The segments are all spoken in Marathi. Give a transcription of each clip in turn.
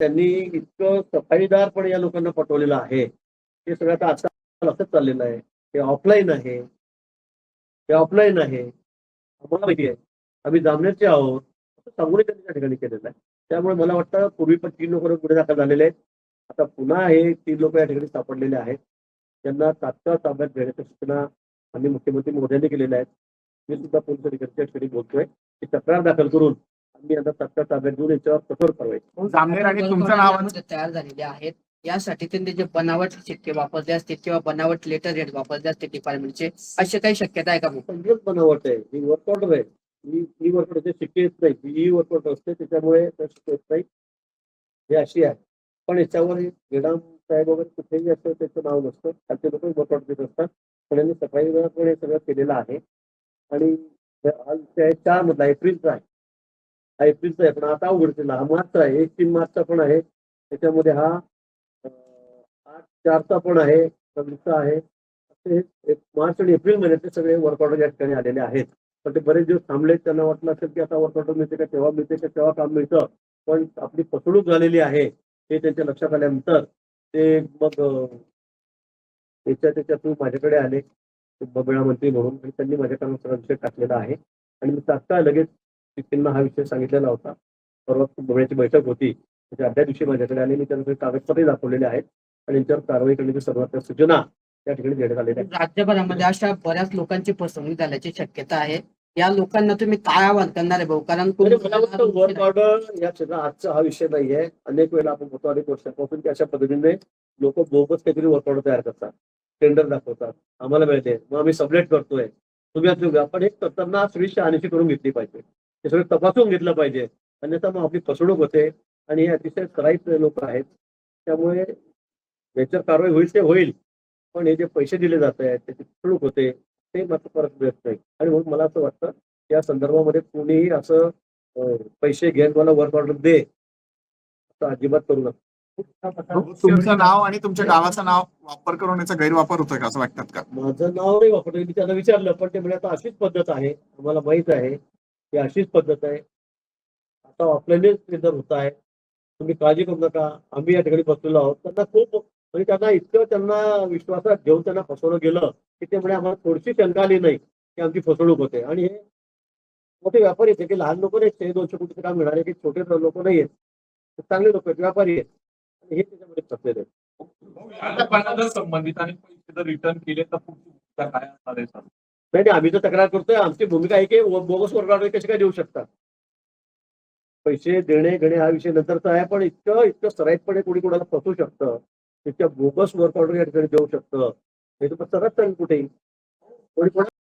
त्यांनी इतकं सफाईदारपणे या लोकांना पटवलेलं आहे. हे सगळं आता आजकाल असंच चाललेलं आहे. हे ऑफलाईन आहे. हे ऑफलाईन आहे. आम्हाला माहिती आहे. आम्ही जामनेरचे आहोत. असं सांगूनही त्यांनी त्या ठिकाणी केलेलं आहे. त्यामुळे मला वाटतं पूर्वी पण 3 लोकं गुन्हे दाखल झालेले आहेत. आता पुन्हा हे 3 लोकं या ठिकाणी सापडलेले आहेत. त्यांना तात्काळ ताब्यात घेण्याच्या सूचना आम्ही मुख्यमंत्री महोदयांनी केलेल्या आहेत. मी सुद्धा पोलीस अधिकाऱ्यांच्या ठिकाणी बोलतोय की तक्रार दाखल करून आम्ही आता तात्काळ ताब्यात घेऊन याच्यावर कठोर कारवाई करू. जामनेर आणि तुमचं नाव तयार झालेले आहेत. यासाठी त्यांनी जे बनावट शिक्के वापरले असतील किंवा बनावट लेटर हेड वापरले असतील डिपार्टमेंटचे, अशी काही शक्यता आहे का? सगळंच बनावट आहे. ही वर्क ऑर्डर आहे. ही वर्क ऑर्डर शिक्के येत नाही. ही वर्क ऑर्डर असते त्याच्यामुळे त्या शिक्के येत नाही. ही अशी आहे. पण याच्यावर गेडाम साहेब वगैरे कुठेही असं त्याचं नाव नसतं. खालचे लोक वर्क ऑर्डर देत असतात. पण यांनी सफाईदारपणे सगळं केलेलं आहे. आणि आज ते 4 मधला एप्रिलचा आहे. हा एप्रिलचा आहे पण आता उघडतील. हा मार्चचा आहे. 1-3 मार्चचा पण आहे. त्याच्यामध्ये हा 8-4चा पण आहे. 26चा आहे. असे एक मार्च आणि एप्रिल महिन्यातले सगळे वर्क ऑर्डर या ठिकाणी आलेले आहेत. पण ते बरेच दिवस थांबले. त्यांना वाटलं असेल की आता वर्क ऑर्डर मिळते का तेव्हा मिळते का तेव्हा काम मिळतं. पण आपली फसवणूक झालेली आहे हे त्यांच्या लक्षात आल्यानंतर ते मग त्याच्या थ्रू माझ्याकडे आले बबेळा मंत्री म्हणून आणि त्यांनी माझ्याकडून सगळा विषय टाकलेला आहे. आणि मी तात्काळ लगेच त्यांना हा विषय सांगितलेला होता. परवा बबेळ्याची बैठक होती. त्याच्या आदल्या दिवशी माझ्याकडे आले. मी त्यांना कागदपत्रही दाखवलेले आहेत आणि यांच्यावर कारवाई करण्याची सर्वात सूचना त्या ठिकाणी देण्यात आलेल्या आहेत. राज्यभरामध्ये अशा बऱ्याच लोकांची फसवणूक झाल्याची शक्यता आहे. या लोकांना तुम्ही काय आवाहन करणार आहे भाऊ? कारण मला वाटतं वर्क ऑर्डर या क्षेत्रात आजचा हा विषय नाही आहे. अनेक वेळेला आपण होतो अनेक वर्षापासून की अशा पद्धतीने लोक बोगस काहीतरी वर्क ऑर्डर तयार करतात. टेंडर दाखवतात. आम्हाला मिळते. मग आम्ही सबलेट करतोय. तुम्ही आपण एक करताना सगळी शहानिशी करून घेतली पाहिजे. हे सगळं तपासून घेतलं पाहिजे. अन्यथा मग आपली फसवणूक होते आणि हे अतिशय सराईत लोक आहेत. त्यामुळे याच्यावर कारवाई होईल ते होईल. पण हे जे पैसे दिले जात आहेत त्याची फसवणूक होते ते मात्र परत मिळत नाही. आणि म्हणून मला असं वाटतं या संदर्भामध्ये कोणीही असं पैसे घेत मला वर्क ऑर्डर दे असं अजिबात करू नका. तुमचं नाव आणि तुमच्या गावाचं नाव वापर करून याचा गैरवापर होतोय का असं वाटतात का? माझं नाव नाही वापरलं. मी त्यांना विचारलं पण ते म्हणे आता अशीच पद्धत आहे. आम्हाला माहित आहे की अशीच पद्धत आहे. आता ऑफलाईनच टेंडर होत आहे. तुम्ही काळजी करू नका. आम्ही या ठिकाणी बसलेलो आहोत. त्यांना खूप म्हणजे त्यांना इतकं त्यांना विश्वासात घेऊन त्यांना फसवलं गेलं की ते म्हणे आम्हाला थोडीशी शंका आली नाही की आमची फसवणूक होते. आणि हे मोठे व्यापारी आहेत की लहान लोक नाहीत. 200 कोटीचं काम मिळाले की छोटे लोक नाही आहेत. चांगले लोक आहेत, व्यापारी आहेत. आणि हे त्याच्यामध्ये फसलेले आहेत. जर संबंधितांनी पैसे जर रिटर्न केले तर पुढची भूमिका काय असणार आहे सर? नाही आम्ही तर तक्रार करतोय. आमची भूमिका आहे की बोगस वर्क ऑर्डर कशी काय देऊ शकतात. पैसे देणे घेणे हा विषय नंतरचा आहे. पण इतकं सराईतपणे कोणी कोणाला फसवू शकतं. तितक्या बोगस वर्क ऑर्डर या ठिकाणी देऊ शकतं. हे तर सरळ सांग कुठेही कोणी कोणाला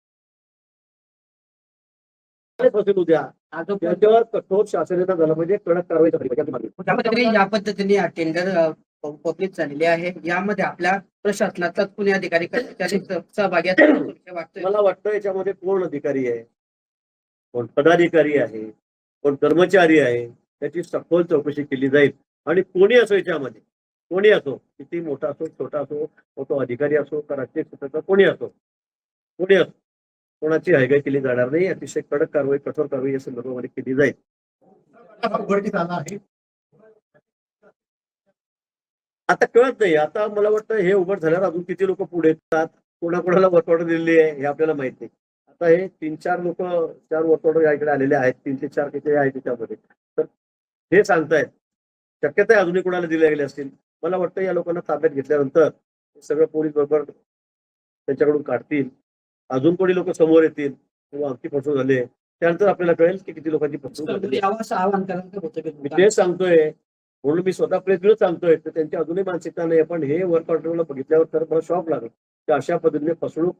फसवू द्या. त्याच्यावर कठोर शासनाचा झाला पाहिजे. कडक कारवाई झाली पाहिजे. या पद्धतीने टेंडर पब्लिक झालेले आहे. यामध्ये आपल्या प्रशासनाचा कुणी अधिकारी कर्मचारी सहभागी वाटतोय? मला वाटतं याच्यामध्ये कोण अधिकारी आहे, कोण पदाधिकारी आहे, कोण कर्मचारी आहे त्याची सखोल चौकशी केली जाईल. आणि कोणी असो याच्यामध्ये कोणी असो किती मोठा असो छोटा असो तो अधिकारी असो का राजकीय क्षेत्राचा कोणी असो कोणाची हयगय केली जाणार नाही. अतिशय कडक कारवाई कठोर कारवाई या संदर्भामध्ये केली जाईल. आता कळत नाही. आता मला वाटतं हे उघड झाल्यावर अजून किती लोक पुढे येतात कोणाकोणाला वर्क ऑर्डर दिलेली आहे हे आपल्याला माहित नाही. आता हे 3-4 लोक 4 वर्क ऑर्डर या इकडे आलेले आहेत. 3 ते 4 किती आहेत त्याच्यामध्ये तर हे सांगतायत. शक्यता आहे अजूनही कोणाला दिले गेले असतील. मला वाटतं या लोकांना ताब्यात घेतल्यानंतर सगळं पोलीस बरोबर त्यांच्याकडून काढतील. अजून कोणी लोक समोर येतील किंवा आमची फसवणूक झाली त्यानंतर आपल्याला कळेल की किती लोकांची फसवणूक झाली. मी तेच सांगतोय. म्हणून मी स्वतः प्रेस सांगतोय तर त्यांची अजूनही मानसिकता नाही. पण हे वर्क ऑर्डरला बघितल्यावर तर मला शॉक लागला की अशा पद्धतीने फसवणूक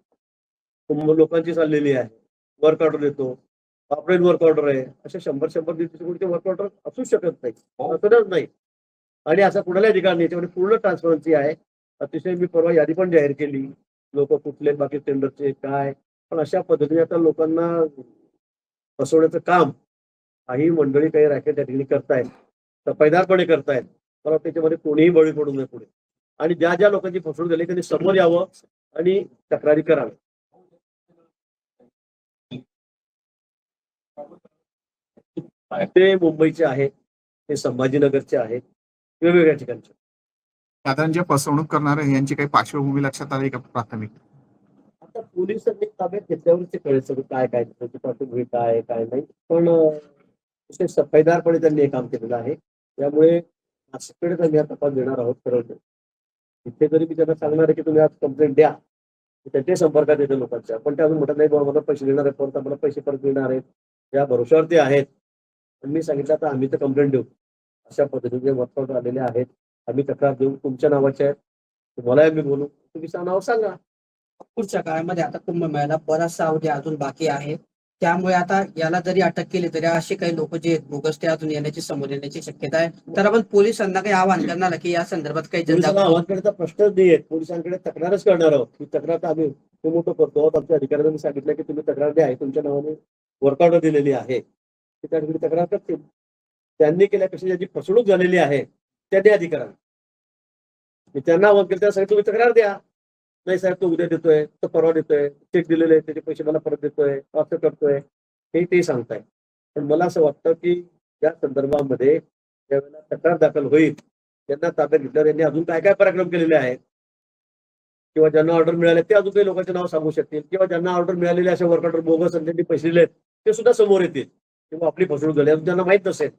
लोकांची चाललेली आहे. वर्क ऑर्डर देतो ऑफलाईन वर्क ऑर्डर आहे. अशा 100 दिवसाचे वर्क ऑर्डर असू शकत नाही. असंच नाही. आणि असा कुणालाही अधिकार नाही. याच्यामध्ये पूर्ण ट्रान्सपरन्सी आहे. अतिशय मी परवा यादी पण जाहीर केली. लोक कुठले बाकी टेंडरचे काय पण अशा पद्धतीने आता लोकांना फसवण्याचं काम काही मंडळी काही रॅकेट त्या ठिकाणी करतायत. सफाईदारपणे करतायत. मला त्याच्यामध्ये कोणीही बळी पडू नये पुढे. आणि ज्या ज्या लोकांची फसवणूक झाली त्यांनी समोर यावं आणि तक्रारी करावी. ते मुंबईचे आहेत. ते संभाजीनगरचे आहेत. वेगवेगळ्या ठिकाणच्या. साधारण जे फसवणूक करणारे यांची काही पार्श्वभूमी लक्षात आली का प्राथमिक? आता पोलिसांनी ताब्यात घेतल्यावरच ते कळेल सगळं काय काय त्याची पार्श्वभूमी काय आहे, काय नाही. पण अतिशय सफाईदारपणे त्यांनी हे काम केलेलं आहे. त्यामुळे नाशिककडेच आम्ही हा तपास देणार आहोत ठरवलं. इथे जरी मी त्यांना सांगणार आहे की तुम्ही आज कंप्लेंट द्या, तर त्यांच्या संपर्कात येते लोकांच्या. पण ते अजून म्हणत नाही बाबा मला पैसे देणार आहे, परत आम्हाला पैसे परत देणार आहेत. या भरोश्यावरती आहेत. पण मी सांगितलं आता आम्ही तर कंप्लेंट देऊ. अशा पद्धतीने वर्कआउट आलेले आहेत. आम्ही तक्रार देऊ, तुमच्या नावाचे आहेत, तुम्हालाही आम्ही बोलू, तुम्ही नाव सांगा. पुढच्या काळामध्ये आता कुंभमेळ्याला बराचसा अवधी अजून बाकी आहे. त्यामुळे आता याला जरी अटक केली तरी असे काही लोक जे आहेत बोगस ते अजून येण्याची समोर येण्याची शक्यता आहे. तर आपण पोलिसांना काही आवाहन करणार की या संदर्भात काही पोलिसांना जनजागृती आव्हान करण्याचा प्रश्नच नाही आहे. पोलिसांकडे तक्रारच करणार आहोत. ही तक्रार तर आम्ही मोठं करतो आहोत. आमच्या अधिकाऱ्यांनी सांगितलं की तुम्ही तक्रार द्या, तुमच्या नावाने वर्कआउट दिलेली आहे, ते त्या ठिकाणी तक्रार करतील. त्यांनी केल्यापेक्षा ज्याची फसवणूक झालेली आहे त्यांनी अधिकाऱ्यांना मी त्यांना आव्हान केलं, त्यासाठी तुम्ही तक्रार द्या. नाही साहेब तो उद्या देतोय, तो परवा देतोय, चेक दिलेले त्याचे पैसे मला परत देतोय, असं करतोय, हे ते सांगताय. पण मला असं वाटतं की या संदर्भामध्ये ज्यावेळेला तक्रार दाखल होईल त्यांना ताब्यात घेतल्यावर यांनी अजून काय काय पराक्रम केलेले आहेत किंवा ज्यांना ऑर्डर मिळाले ते अजून काही लोकांचे नाव सांगू शकतील किंवा ज्यांना ऑर्डर मिळालेले असे वर्कआउटर बोगस आणि त्यांनी पैसे दिलेत ते सुद्धा समोर येतील किंवा आपली फसवणूक झाली अजून त्यांना माहित नसेल,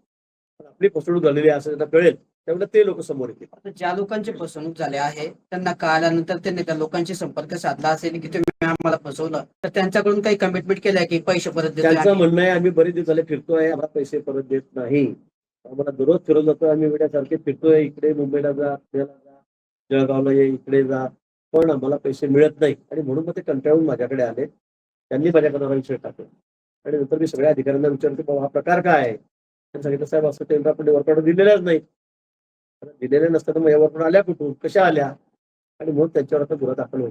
पण आपली फसवणूक झालेली आहे असं त्यांना कळेल, त्यावेळेला ते लोक समोर येतील. आता ज्या लोकांची फसवणूक झाली आहे त्यांना कळाल्यानंतर त्यांनी त्या लोकांशी संपर्क साधला असेल की तुम्ही आम्हाला फसवलं, तर त्यांच्याकडून काही कमिटमेंट केलंय की पैसे परत देतोय त्यांचं आम्ही? म्हणणं आहे आम्ही बरेच दिवस झाले फिरतोय, आम्हाला पैसे परत देत नाही. आम्हाला दररोज फिरत जातोय, आम्ही वेड्यासारखे फिरतोय, इकडे मुंबईला जा, पुण्याला जा, जळगावला ये, इकडे जा, पण आम्हाला पैसे मिळत नाही. आणि म्हणून मग ते कंटाळून माझ्याकडे आले. त्यांनी माझ्याकडे हा विषय टाकला आणि नंतर मी सगळ्या अधिकाऱ्यांना विचारतो बाबा हा प्रकार काय आहे. त्यांनी सांगितलं साहेब असं त्यांना आपण वर्कआउट दिलेल्याच नाही. दिलेले नसताना मग या वर्कआउट आल्या कुठून, कशा आल्या, आणि म्हणून त्यांच्यावर आता गुन्हा दाखल होईल.